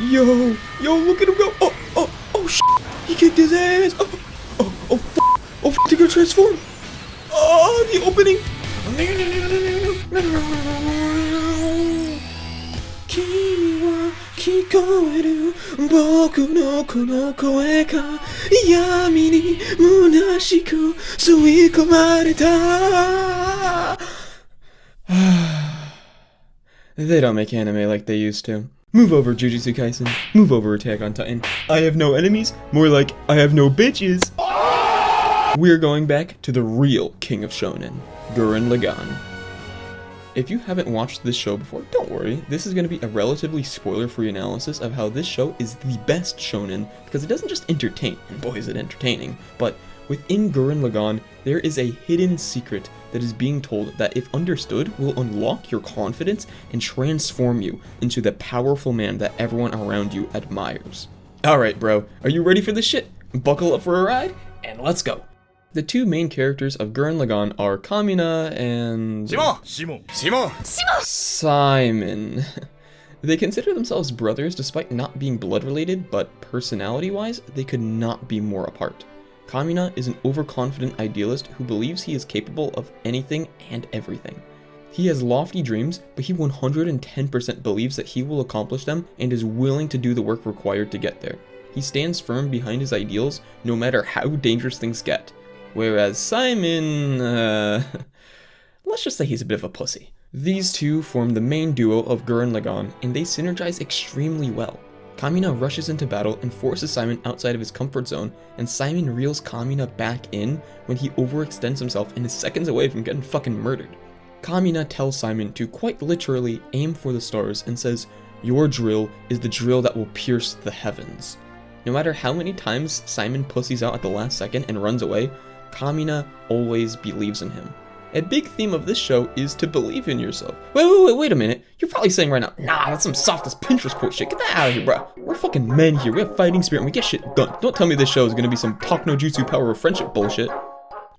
Yo, look at him go. Oh, shit. He kicked his ass. F***, they're gonna transform. Oh, the opening. Kiwa kikoeru boku no kono koe ka yami ni munashiku suikomareta. They don't make anime like they used to. Move over, Jujutsu Kaisen. Move over, Attack on Titan. I have no enemies. More like, I have no bitches. We're going back to the real king of shonen, Gurren Lagann. If you haven't watched this show before, don't worry. This is going to be a relatively spoiler-free analysis of how this show is the best shonen, because it doesn't just entertain, and boy is it entertaining, but within Gurren Lagann, there is a hidden secret that is being told that, if understood, will unlock your confidence and transform you into the powerful man that everyone around you admires. Alright bro, are you ready for this shit? Buckle up for a ride, and let's go! The two main characters of Gurren Lagann are Kamina and... Simon. They consider themselves brothers despite not being blood related, but personality-wise, they could not be more apart. Kamina is an overconfident idealist who believes he is capable of anything and everything. He has lofty dreams, but he 110% believes that he will accomplish them and is willing to do the work required to get there. He stands firm behind his ideals no matter how dangerous things get. Whereas Simon, let's just say he's a bit of a pussy. These two form the main duo of Gurren Lagann, and they synergize extremely well. Kamina rushes into battle and forces Simon outside of his comfort zone, and Simon reels Kamina back in when he overextends himself and is seconds away from getting fucking murdered. Kamina tells Simon to quite literally aim for the stars and says, "Your drill is the drill that will pierce the heavens." No matter how many times Simon pussies out at the last second and runs away, Kamina always believes in him. A big theme of this show is to believe in yourself. Wait a minute. You're probably saying right now, nah, that's some softest Pinterest quote shit. Get that out of here, bro. We're fucking men here. We have fighting spirit and we get shit done. Don't tell me this show is gonna be some talk no jutsu power of friendship bullshit.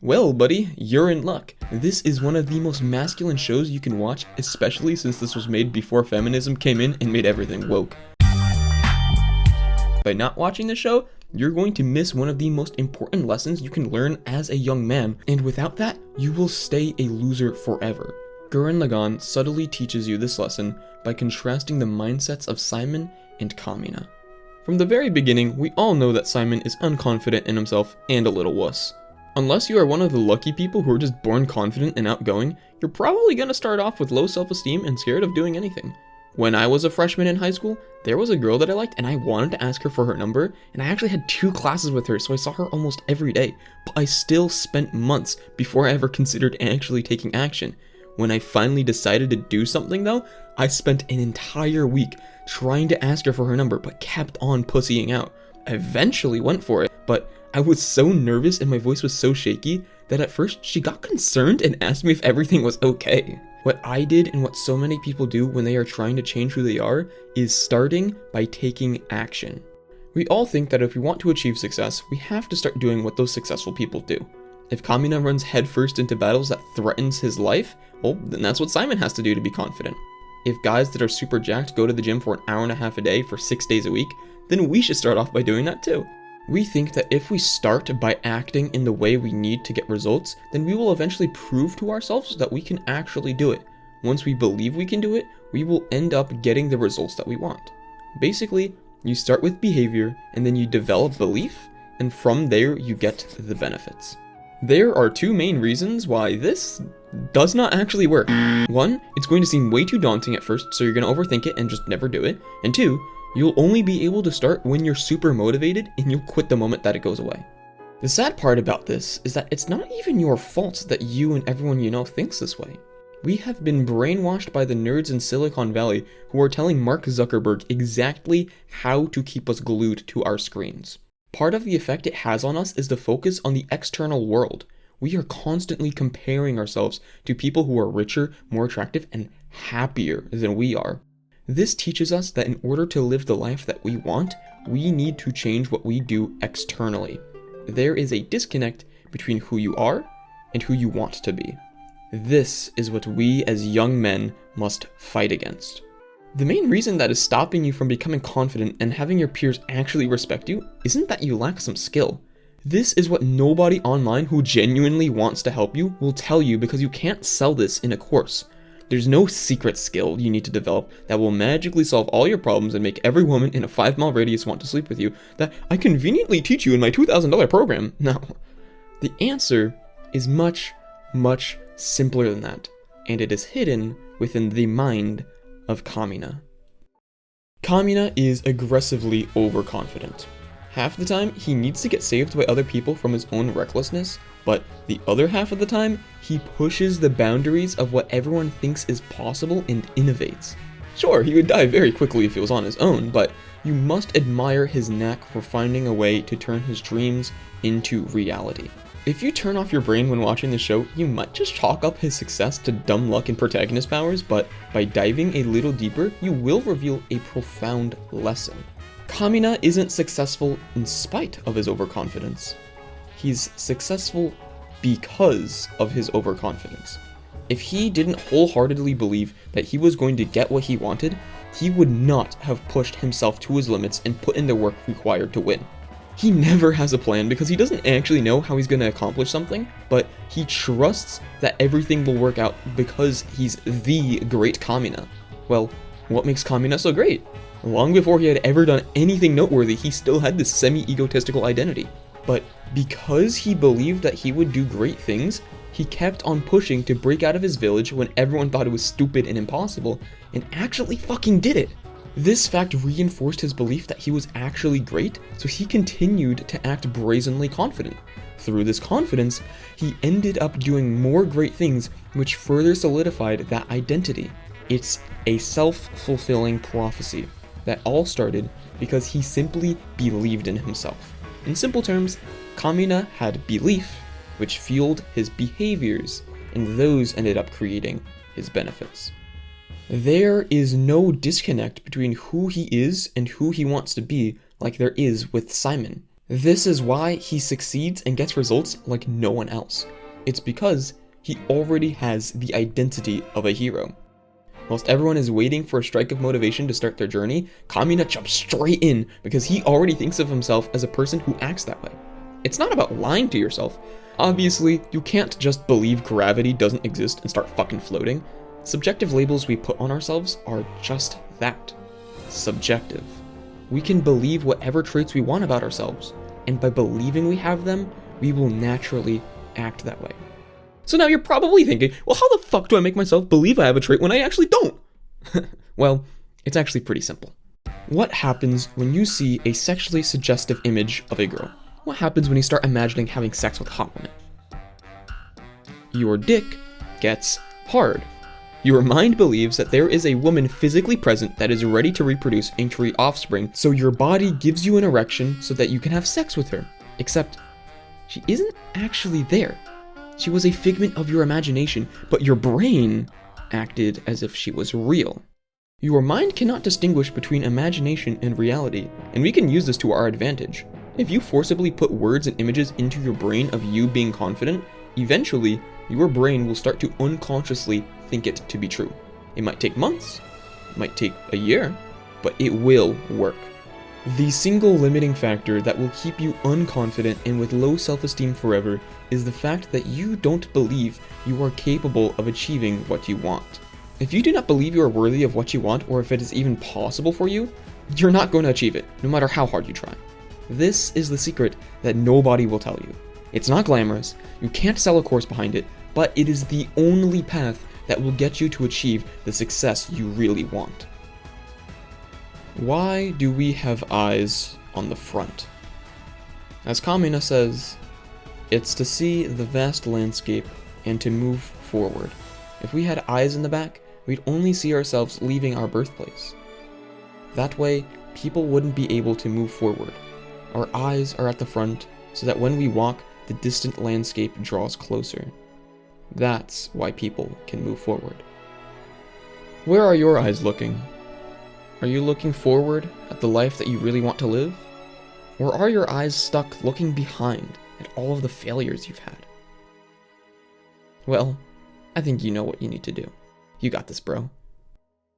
Well, buddy, you're in luck. This is one of the most masculine shows you can watch, especially since this was made before feminism came in and made everything woke. By not watching the show, you're going to miss one of the most important lessons you can learn as a young man, and without that, you will stay a loser forever. Gurren Lagann subtly teaches you this lesson by contrasting the mindsets of Simon and Kamina. From the very beginning, we all know that Simon is unconfident in himself and a little wuss. Unless you are one of the lucky people who are just born confident and outgoing, you're probably gonna start off with low self-esteem and scared of doing anything. When I was a freshman in high school, there was a girl that I liked and I wanted to ask her for her number, and I actually had 2 classes with her, so I saw her almost every day, but I still spent months before I ever considered actually taking action. When I finally decided to do something though, I spent an entire week trying to ask her for her number, but kept on pussying out. I eventually went for it, but I was so nervous and my voice was so shaky that at first she got concerned and asked me if everything was okay. What I did and what so many people do when they are trying to change who they are is starting by taking action. We all think that if we want to achieve success, we have to start doing what those successful people do. If Kamina runs headfirst into battles that threatens his life, well, then that's what Simon has to do to be confident. If guys that are super jacked go to the gym for an hour and a half a day for 6 days a week, then we should start off by doing that too. We think that if we start by acting in the way we need to get results, then we will eventually prove to ourselves that we can actually do it. Once we believe we can do it, we will end up getting the results that we want. Basically, you start with behavior, and then you develop belief, and from there you get the benefits. There are 2 main reasons why this does not actually work. 1, it's going to seem way too daunting at first, so you're going to overthink it and just never do it. And 2, you'll only be able to start when you're super motivated and you'll quit the moment that it goes away. The sad part about this is that it's not even your fault that you and everyone you know thinks this way. We have been brainwashed by the nerds in Silicon Valley who are telling Mark Zuckerberg exactly how to keep us glued to our screens. Part of the effect it has on us is the focus on the external world. We are constantly comparing ourselves to people who are richer, more attractive, and happier than we are. This teaches us that in order to live the life that we want, we need to change what we do externally. There is a disconnect between who you are and who you want to be. This is what we as young men must fight against. The main reason that is stopping you from becoming confident and having your peers actually respect you isn't that you lack some skill. This is what nobody online who genuinely wants to help you will tell you, because you can't sell this in a course. There's no secret skill you need to develop that will magically solve all your problems and make every woman in a 5-mile radius want to sleep with you that I conveniently teach you in my $2,000 program. No. The answer is much, much simpler than that, and it is hidden within the mind of Kamina. Kamina is aggressively overconfident. Half the time, he needs to get saved by other people from his own recklessness, but the other half of the time, he pushes the boundaries of what everyone thinks is possible and innovates. Sure, he would die very quickly if it was on his own, but you must admire his knack for finding a way to turn his dreams into reality. If you turn off your brain when watching the show, you might just chalk up his success to dumb luck and protagonist powers, but by diving a little deeper, you will reveal a profound lesson. Kamina isn't successful in spite of his overconfidence. He's successful because of his overconfidence. If he didn't wholeheartedly believe that he was going to get what he wanted, he would not have pushed himself to his limits and put in the work required to win. He never has a plan because he doesn't actually know how he's going to accomplish something, but he trusts that everything will work out because he's the great Kamina. Well, what makes Kamina so great? Long before he had ever done anything noteworthy, he still had this semi-egotistical identity. But because he believed that he would do great things, he kept on pushing to break out of his village when everyone thought it was stupid and impossible, and actually fucking did it. This fact reinforced his belief that he was actually great, so he continued to act brazenly confident. Through this confidence, he ended up doing more great things, which further solidified that identity. It's a self-fulfilling prophecy that all started because he simply believed in himself. In simple terms, Kamina had belief, which fueled his behaviors, and those ended up creating his benefits. There is no disconnect between who he is and who he wants to be like there is with Simon. This is why he succeeds and gets results like no one else. It's because he already has the identity of a hero. Whilst everyone is waiting for a strike of motivation to start their journey, Kamina jumps straight in because he already thinks of himself as a person who acts that way. It's not about lying to yourself. Obviously, you can't just believe gravity doesn't exist and start fucking floating. Subjective labels we put on ourselves are just that. Subjective. We can believe whatever traits we want about ourselves, and by believing we have them, we will naturally act that way. So now you're probably thinking, well, how the fuck do I make myself believe I have a trait when I actually don't? Well, it's actually pretty simple. What happens when you see a sexually suggestive image of a girl? What happens when you start imagining having sex with a hot woman? Your dick gets hard. Your mind believes that there is a woman physically present that is ready to reproduce and create offspring, so your body gives you an erection so that you can have sex with her. Except, she isn't actually there. She was a figment of your imagination, but your brain acted as if she was real. Your mind cannot distinguish between imagination and reality, and we can use this to our advantage. If you forcibly put words and images into your brain of you being confident, eventually, your brain will start to unconsciously think it to be true. It might take months, it might take a year, but it will work. The single limiting factor that will keep you unconfident and with low self-esteem forever is the fact that you don't believe you are capable of achieving what you want. If you do not believe you are worthy of what you want, or if it is even possible for you, you're not going to achieve it, no matter how hard you try. This is the secret that nobody will tell you. It's not glamorous, you can't sell a course behind it, but it is the only path that will get you to achieve the success you really want. Why do we have eyes on the front? As Kamina says, it's to see the vast landscape and to move forward. If we had eyes in the back, we'd only see ourselves leaving our birthplace. That way, people wouldn't be able to move forward. Our eyes are at the front, so that when we walk, the distant landscape draws closer. That's why people can move forward. Where are your eyes looking? Are you looking forward at the life that you really want to live? Or are your eyes stuck looking behind at all of the failures you've had? Well, I think you know what you need to do. You got this, bro.